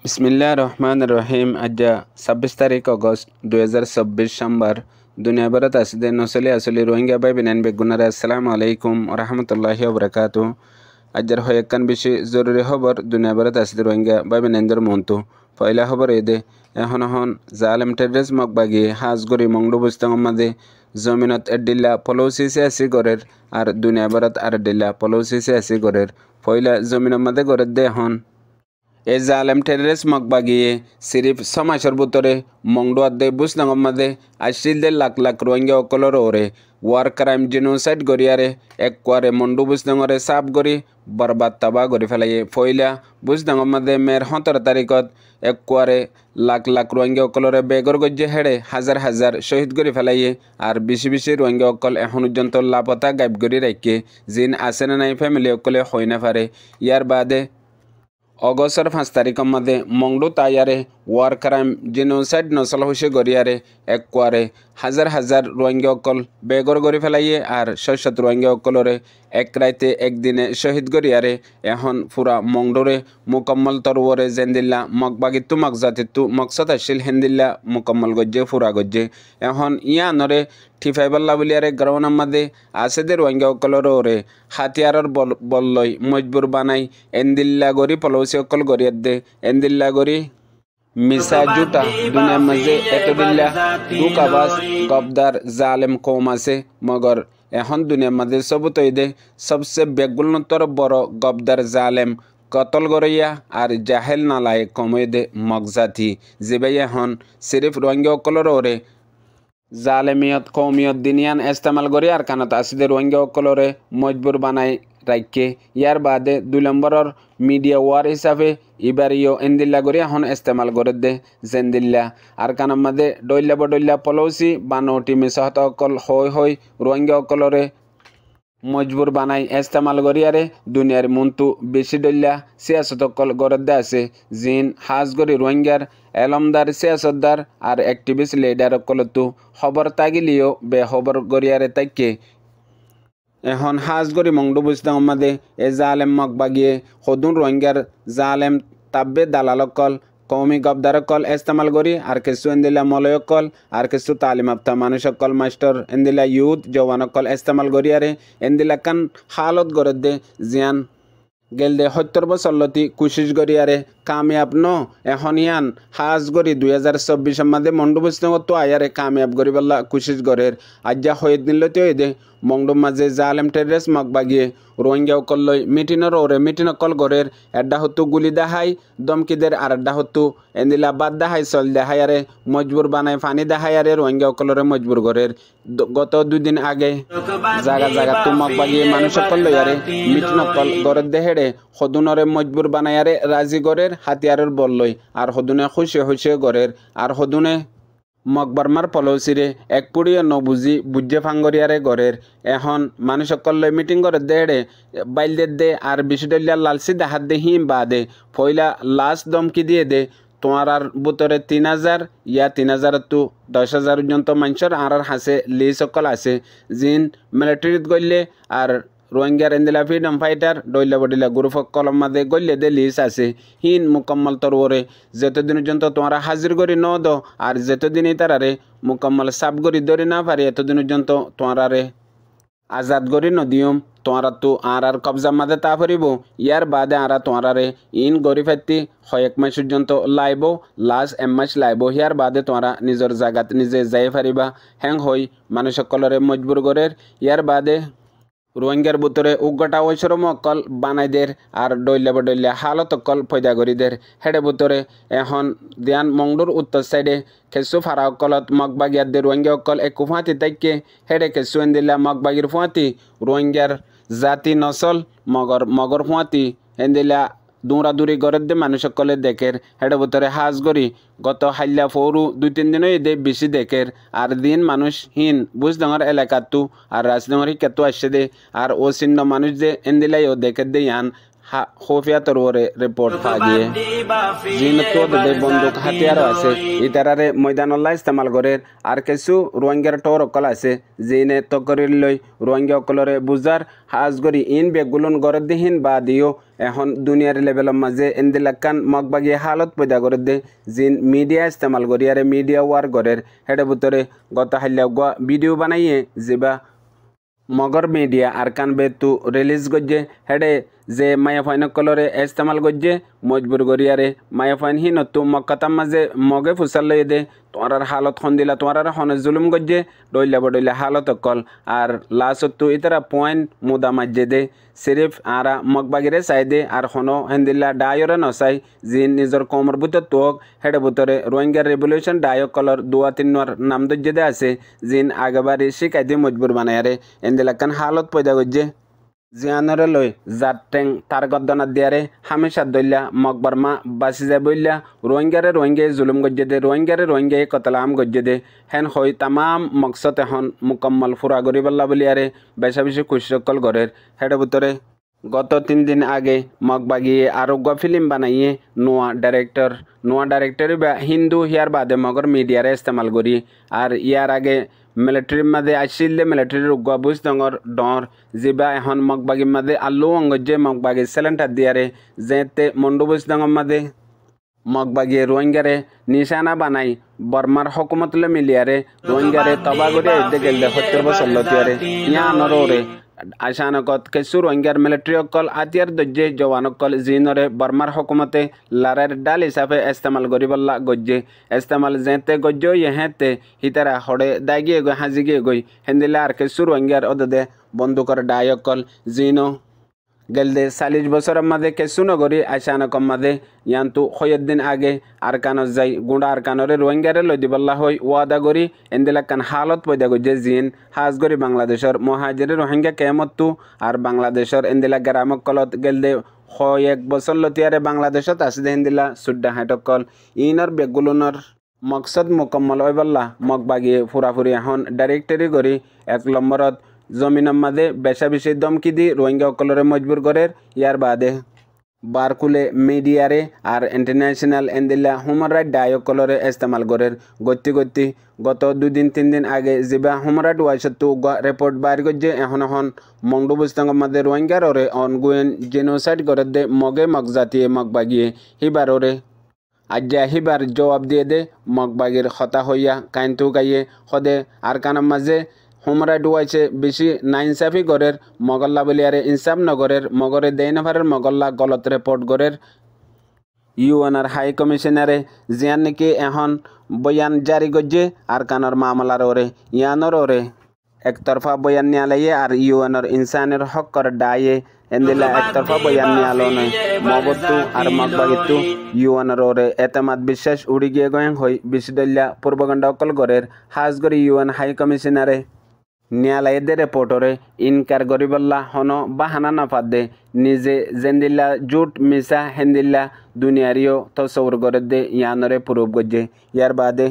বিসমিল্লাহির রহমানির রহিম। আজ 26 তারিখ অগস্ট 2024 সোমবার। দুনিয়া ভরত আসিদে নসলি আসলি রোহিঙ্গা ভাই বিনান বেগুনারে আসসালামু আলাইকুম ওয়া রাহমাতুল্লাহি ওয়া বারাকাতুহু। আজর হয়কান বেশি জরুরি খবর দুনিয়া ভরত আসিদে রোহিঙ্গা ভাই বিনানদের মন্তু পয়লা খবর এদে এখন জালেম টেররিস্ট মকবাগি হাজগরি মংডু বুস্তাং মাদে জমিনত এডিল্লা পলৌসিসে আসি গরের আর দুনিয়া ভরত আর ডিল্লা পলৌসিসে আসি গরের পয়লা জমিনের মাদে গরের দে এখন এ জালেম টেররিস্ট মকবাগিয়ে সিরিফ সমাজের ভিতরে মংডুয়াদে বুসনাঙ্গর মাঝে আশিলদে লাখ লাখ রোহিঙ্গা অকলর ওরে ওয়ার ক্রাইম জিনোসাইড গরিয়ারে এক কোয়ারে মন্ডু বুসনাঙ্গরে সাফ গরি বরবাদ তাবা গরি ফেলাইয়ে ফইলা বুসনাঙ্গর মাঝে মের 17 তারিখত এক কোয়ারে লাখ লাখ রোহিঙ্গা অকলরে বেগর গজ্জে হেড়ে হাজার হাজার শহীদ গরি ফেলাইয়ে আর বেশি বেশি রোহিঙ্গা অকল এখন পর্যন্ত লাপতা গাইব গরি রাখে জিন আছে না নাই ফ্যামিলি অকলে হয় না পারে। ইয়ার বাদে অগস্টের 5 তারিখের মধ্যে মংডু তাইয়ারে ওয়ার ক্রাইম জিনোসাইড নসল হুসে গরিয়ারে এক কোয়ারে হাজার হাজার রোহিঙ্গা অকল বেগর গরি ফেলাইয়ে আর 600 রোহিঙ্গা অকলরে এক রাইতে একদিনে শহীদ গরিয়ারে এখন পুরা মংডুরে মুকম্মল তরুরে জেন্দিল্লা মকবাগিত্তু মকজাতিত্তু মকসদ আসিল হেন্দিল্লা মুকম্মল গজ্জে ফুরা গজ্জে এখন ইয়ানরে ঠিফাইবাল্লা বলিয়ারে গ্রাউন্ডের মধ্যে আছে দে রোহিঙ্গা অকলর ওরে হাতিয়ারর বললই মজবুর বানাই এন্দিল্লা গরি পলৌসি অকল গরিয়ার দে এন্দিল্লা গরি মিসা জুটা দুনিয়ার মাঝে এতদিল্লা দুকাবাস গবদার জালেম কৌম আছে মগর এখন দুনিয়ার মাঝে সবুতই দে সবচেয়ে বেগুলতর বড় গবদার জালেম কতল গরইয়া আর জাহেল নালায় কমে দে মগজাতি যেবাই এখন সিরিফ রোহিঙ্গা অকলর ওরে জালেমিয়ত কৌমিয়ত দিনিয়ান ইস্তেমাল করি আর কানত আসিদে রোহিঙ্গা অকলরে মজবুর বানাই রাখে। ইয়ার বাদে 2 নম্বরের মিডিয়া ওয়ার হিসাবে ইবারিও এন্দিল্লা করি এখন ইস্তেমাল করে দে জেন্দিল্লা আর কানার মাঝে ডইল্লা বডইল্লা পলৌসি বানোটি মিসাহত অকল হই রোহিঙ্গা অকলরে মজবুর বানাই ইস্তেমাল করিয়ারে দুনিয়ার মন্তু বেশি ডইল্লা সিয়াসত অকল গরদ্দে আছে জিন হাজ গরি রোহিঙ্গার এলমদার সিয়াসতদার আর অ্যাক্টিভিস্ট লিডার অকলতো খবর তাগিলিও বে খবর গরিয়ারে তাইকে এখন হাজ গরি মংডু বুঝতাম মাদে এ জালেম মকবাগিয়ে সদুন রোহিঙ্গার জালেম তাব্বে দালালকল কৌমি গবদারকল ইস্তেমাল করি আর কিছু এন্দিলা মলয়কল আর কিছু তালিম আপ্তা মানুষকল মাস্টার এন্দিলা ইউথ জওয়ানকল ইস্তেমাল করিয়ারে এন্দিলা কান হালত গরদ দে জিয়ান গেলদে 70 বছর লতি কোশিশ গরিয়ারে কামিয়াব ন এখন ইয়ান হাজ গরি 2024 মাদে মন্ডু বুঝতে তো আয়ারে কামিয়াব গরি বল্লা কোশিশ গরের আজ্জা হয়ে দিনলতি হয়ে দে মংডু মাঝে জালেম টেররিস্ট মকবাগিয়ে রোহিঙ্গা অকলই মিটিনের ওরে মিটিন অকল গরের এড্ডা হতো গুলি দেখাই দমকিদের আর এড্ডা হতো এন্দিলা বাদ দেখাই চল দেখায়ারে মজবুর বানাই ফানি দেখায়ারে রোহিঙ্গা অকলরে মজবুর গরের গত 2 দিন আগে জায়গা জায়গা তো মকবাগিয়ে মানুষ অকল লয়ারে মিটিন অকল গরের দেহেড়ে সদুনরে মজবুর বানায়ারে রাজি গরের হাতিয়ারের বললই আর সদুনে খুশি গরের আর সদুনে মকবরমার পলৌসিরে এক পুড়িয়ে নবুজি বুঝে ফাঙ্গরিয়ারে গরের এখন মানুষ সকলে মিটিং করে দেড়ে বাইলদের দে আর বিশুডলিয়া লালসি দেখাত দে হিম বা দে ফইলা লাস্ট দমকি দিয়ে দে তোমার আর বুতরে 3000 ইয়া 3000 তো 10,000 পর্যন্ত মানুষের আর হাসে লি সকল আছে জিন মিলিটারিত গইলে আর রোহিঙ্গার এন্দিলা ফ্রিডম ফাইটার ডইলা বডিলা গ্রুপ কলম মাদে গল্লে দে লিস আছে হিন মুকম্মল তরওরে যতদিন পর্যন্ত তোমরা হাজির করি ন দো আর যতদিনই তারারে মুকম্মল সাব করি ধরে না পারি এতদিন পর্যন্ত তোমরারে আজাদ করি নদিয়ম তোমরা তো আর কবজা মাদে তা পারিব ইয়ার বাদে আর তোমরারে ইন গরি ফেত্তি 1 মাস পর্যন্ত লাইব লাস্ট মাস লাইব ইয়ার বাদে তোমরা নিজের জায়গাত নিজে যাই পারিবা হ্যাং হই মানুষ সকলরে মজবুর করের ইয়ার বাদে রোহিঙ্গার ভিতরে উগ্রটা ঐশ্বরম অকল বানাইদের আর ডইলা বডইলা হালত অকল পয়দা করিদের হেডে ভিতরে এখন দিয়ান মংডুর উত্তর সাইডে কেসু ফারা অকলত মকবাগিয়াদের রোহিঙ্গা অকল এক ফুঁয়াতি তাইকে হেডে কেসু এন্দিল্লা মকবাগির ফুঁয়াতি রোহিঙ্গার জাতি নসল মগর ফুঁয়াতি এন্দিল্লা দৌড়াদৌড়ি গরের দে মানুষ সকলে দেখের হেডে ভিতরে হাজ গরি গত হাইল্লা ফৌরু 2-3 দিনও এদে বেশি দেখের আর দিন মানুষ হিন বুঝডাঙর এলাকাতু আর রাজডাঙর হিকাতু আসছে দে আর ও চিহ্ন মানুষ যে এন্দিলাই ও দেখের দে ইয়ান খোফিয়া তরুরে রিপোর্ট পাগিয়ে জিনত দে বন্দুক হাতিয়ার আছে ইতারারে ময়দানল্লা ইস্তেমাল করে আর কিছু রোহিঙ্গার টোর অকল আছে জিনে তকরির লই রোহিঙ্গা অকলরে বুজার হাজগরি ইন বেগুলন গরদিহীন বা দিও এখন দুনিয়ার লেভেলের মাঝে এন্দিলাকান মগবাগিয়ে হালত পয়দা করে দে জিন মিডিয়া ইস্তেমাল করিয়ারে মিডিয়া ওয়ার গরের হেডে ভিতরে গত হাল্লা ভিডিও বানাইয়ে যেবা মগর মিডিয়া আরকান বেতু রিলিজ গজ্জে হেডে যে মায়াফাইন কলরে ইস্তেমাল গজ্জে মজবুর গরিয়ারে মায়াফাইন হি নতু মক্কাতাম মাঝে মগে ফুসাল লই দে তোমার হালত খন দিলা তোমার হনে জুলুম গজ্জে ডইলা বডইলা হালত কল আর লাসতু ইতারা পয়েন্ট মুদা মাজ্জে দে সিরিফ আরা মগবাগিরে চাই দে আর হনো হেন্দিল্লা ডায়রে নচাই জিন নিজর কমর বুতর তোক হেডে বুতরে রোহিঙ্গার রেভলিউশন ডায়ক কলর দুয়া তিনর নাম দজ্জে দে আছে জিন আগেবারি শিকাই দিয়ে মজবুর বানায়ারে এন্দিলাকান হালত পয়দা গজ্জে জিয়ানরে লই জারটেং তার গদ্দনা দিয়ারে হামেশা দইলা মকবরমা বাসি যায় বইলা রোহিঙ্গায় জুলুম গজ্জে দে রোহিঙ্গায় কতলাম গজ্জে দে হেন হই তামাম মকসদ এখন মুকম্মল ফুরা গরিবাল্লা বলিয়ারে বেশা বেশি খুশিকল গরের হেডে ভিতরে গত 3 দিন আগে মগবাগিয়ে আরোগ্য ফিল্ম বানাইয়ে নোয়া ডাইরেক্টর বা হিন্দু হিয়ার বাদে মগর মিডিয়ারে ইস্তেমাল করি আর ইয়ার আগে মিলিটারির মাঝে আসিলে মিলিটারির উগ্র বুঝ ডর ডর যা এখন মগবাগির মাঝে আল্লু অঙ্গজে মগবাগি সিলেন্ডার দিয়ারে যেতে মন্ডু বুঝ ডর মাঝে মগবাগিয়ে রোহিঙ্গারে নিশানা বানাই বর্মার হকুমতলে মিলিয়ারে রোহিঙ্গারে তবা করে গেলে 70 বছর লতিয়ারে ইয়া নরে আশানকত কিছু রোহিঙ্গার মিলিটারি অকল আতিয়ার দজ্জে জওয়ান অকল জিনরে বর্মার হকুমতে লারের ডাল হিসাবে ইস্তেমাল করিবল্লা গজ্জে ইস্তেমাল যেতে গজ্জো ইহেতে হিতারা হড়ে দাগিয়ে গই হাজিগিয়ে গই হেন্দিলা আর কিছু রোহিঙ্গার অদদে বন্দুকর ডাই অকল জিনো গেলদে 40 বছরের মাঝে কিছু নগরী আশানকম মাঝে ইয়ান্তু খয়দ্দিন আগে আরকানত যাই গুঁড়া আরকানরে রোহিঙ্গারে লই দিবল্লা হই ওয়াদা করি এন্দিলাকান হালত পয়দা গজ্জে জিন হাজগরি বাংলাদেশের মহাজিরে রোহিঙ্গা কেমতু আর বাংলাদেশের এন্দিলা গ্রামকলত গেলদে এক বছর লতিয়ারে বাংলাদেশত আসে এন্দিলা সুড্ডা হাঁটকল ইনর বেগুলুনর মকসদ মুকম্মল হইবল্লা মগবাগিয়ে ফুরাফুরি এখন ডাইরেক্টরি করি 1 নম্বরত জমিনের মাঝে বেশা বেশি দমকি দি রোহিঙ্গা অকলরে মজবুর করের ইয়ার বাদে বারকুলে মিডিয়ারে আর ইন্টারন্যাশনাল এন্দিল্লা হুমান রাইট ডায়কলরে ইস্তেমাল করের গত 2 দিন 3 দিন আগে যেবা হুমান রাইট ওয়াইসতু রিপোর্ট বাইর গজ্জে এখন মংডু বুস্তাঙ্গর মাঝে রোহিঙ্গার ওরে অনগোয়েন জেনোসাইড করে দে মগে মগজাতিয়ে মগবাগিয়ে হিবার ওরে আজ্জা হিবার জবাব দিয়ে দে মগবাগির হতা হইয়া কাইন্তু গাইয়ে হদে আর কানার মাঝে হুমরা ডুয়াইছে বেশি নাইনসাফি গরের মগল্লা বলিয়ারে ইনসাফ নগরের মগরে দেইনভারের মগল্লা গলত রিপোর্ট গরের ইউএনআর হাই কমিশনারে জিয়ান নাকি এখন বয়ান জারি গজ্জে আর কানর মামলার ওরে ইয়ানর ওরে একতরফা বয়ান নিয়ালাইয়ে আর ইউএনআর ইনসানের হক করে ডায়ে এন্দিলা একতরফা বয়ান নিয়ালো নয় মবত্তু আর মগবাগিত্তু ইউএনআর ওরে এতেমাদ বিশ্বাস উড়ি গিয়ে গয়েন হই বিশদল্যা পূর্বগণ্ড অকল গরের হাজগরি ইউএন হাই কমিশনারে ন্যায়ালয়ের রিপোর্টরে ইনকার গরিবল্লা হনো বাহানা নাফাদ দে নিজে জেন্দিল্লা জুট মিসা হেন্দিল্লা দুনিয়ারিও তসৌর গরদ দে ইয়ানরে প্রুভ গজ্জে ইয়ার বাদে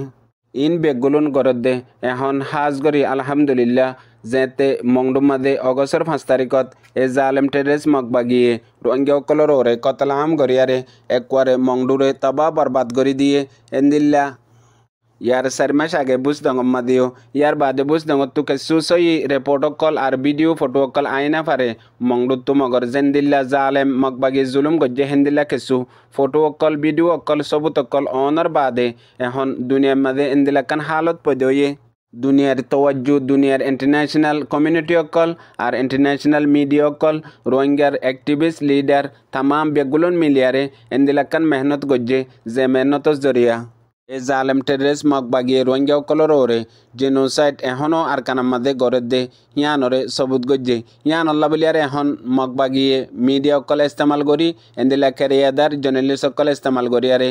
ইন বেগুলুন গরদ দে এখন হাজগরি আলহামদুলিল্লাহ যেতে মংডুম মাদে অগস্টর 5 তারিখত এ জালেম টেরেস মগবাগিয়ে রোহিঙ্গা অকলর ওরে কতলাম গরিয়ারে একবারে মংডুরে তবা বরবাদ গরি দিয়ে এন্দিল্লা ইয়ার 4 মাস আগে বুঝদঙ্গম্মা দিও ইয়ার বাদে বুঝদঙ্গত তুকে সুসই রিপোর্ট কল আর ভিডিও ফটো কল আইনা পারে মংডুত মগর জেন্দিল্লা জালেম মগবাগি জুলুম গজ্জে হেন্দিল্লা কেসু ফটো কল ভিডিও কল সবুত কল অনর বাদে এখন দুনিয়ার মাঝে এন্দিলা কান হালত পদয়ে দুনিয়ার তওয়াজ্জু দুনিয়ার ইন্টারন্যাশনাল কমিউনিটি অকল আর ইন্টারন্যাশনাল মিডিয়া অকল রোহিঙ্গার অ্যাক্টিভিস্ট লিডার তামাম বেগুলন মিলিয়ারে এন্দিলাকান মেহনত গজ্জে যে মেহনতর জরিয়া এ জালেম টেরেস মগবাগিয়ে রোহিঙ্গা অকলর ওরে জেনোসাইড এখনও আর কানার মাঝে গড়ের দে ইয়ানরে সবুত গজ্জে ইয়ান আল্লাহ বলিয়ারে এখন মগবাগিয়ে মিডিয়া অকল ইস্তেমাল করি এন্দিলা ক্যারিয়াদার জার্নালিস্ট অকল ইস্তেমাল করিয়ারে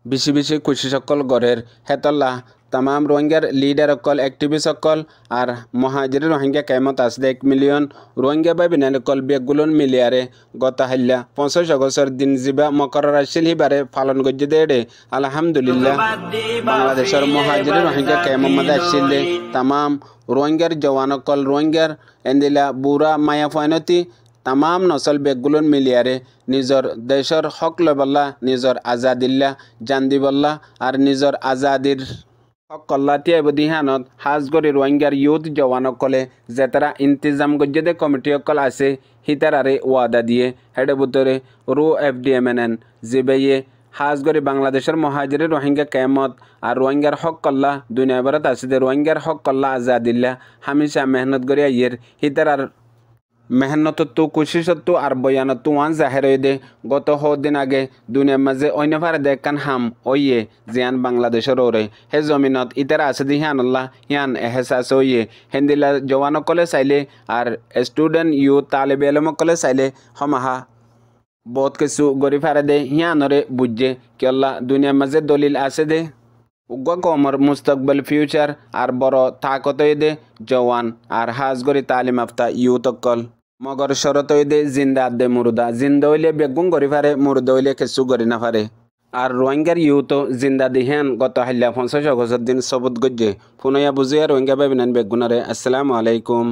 বেশি বেশি খুশি সকল গড়ের হেতল্লাহ तमाम रोहिंग्यार लीडर अकल एक्टिविस्ट अकल और Muhajir Rohingya कैमत आसदे 1 million Rohingya by बिना अकल बेगुलन मिलियारे गत हाल्ला 25 अगस्टर दिन जिबा मकर आसिल हिबारे पालन गज्जे देडे अल्हम्दुलिल्लाह बांग्लादेशर महाजिर रोहिंग्या कैमत मदे आसिल तमाम रोहिंग्यार जवान अकल रोहिंग्यार एंदिला बुरा माया फानती তামাম নসল বেগগুলোন মিলিয়ারে নিজর দেশর হক লবল্লা নিজর আজাদিল্লা জান দিবল্লা আর নিজর আজাদির হক কল্লাতিয়া বদিহানত হাজগরি রোহিঙ্গার ইউথ জওয়ানকলে যেতারা ইন্তিজাম গজ্জেদে কমিটি অকল আছে হিতারারে ওয়াদা দিয়ে হেডে বুতরে রু FDMNN জিবেয়ে হাজগরি বাংলাদেশের মহাজিরে রোহিঙ্গা কেমত আর রোহিঙ্গার হক কল্লা দুনিয়া ভারত আছে রোহিঙ্গার হক কল্লা আজাদিল্লা হামেশা মেহনত করিয়া ইয়ের হিতারার মেহনতত্তু কুশিসত্তু আর বয়ানত্তু ওয়ান জাহের দে গত দিন আগে দুনিয়ার মাঝে অন্যভারে দেখান হাম ওইয়ে জিয়ান বাংলাদেশের ওরে হে জমিনত ইতারা আছে দি হিয়ান আল্লাহ হিয়ান এহসাস ওইয়ে হেন্দিলা জওয়ানকলে চাইলে আর স্টুডেন্ট ইউথ তালেব এলমকলে চাইলে হমাহা বহুত কিছু গড়ি ফারে দে হিয়ানরে বুঝে কি আল্লাহ দুনিয়ার মাঝে দলিল আছে দে উগ্র কমর মুস্তকবল ফিউচার আর বড় তাকতই দে জওয়ান আর হাজগরি তালিম আফতা ইউথ অকল মগর শরত দে জিন্দা দে মুরুদা জিন্দা হইলে বেগুন গড়ি ফারে মুরুদা হইলে কিছু গড়ি না ফারে আর রোহিঙ্গার ইউথ জিন্দা দিহেন গত হাল্লা 50 অগস্ট দিন সবুত গজ্জে ফুনয়া বুঝিয়া রোহিঙ্গা বেবিনান বেগুনারে আসসালামু আলাইকুম।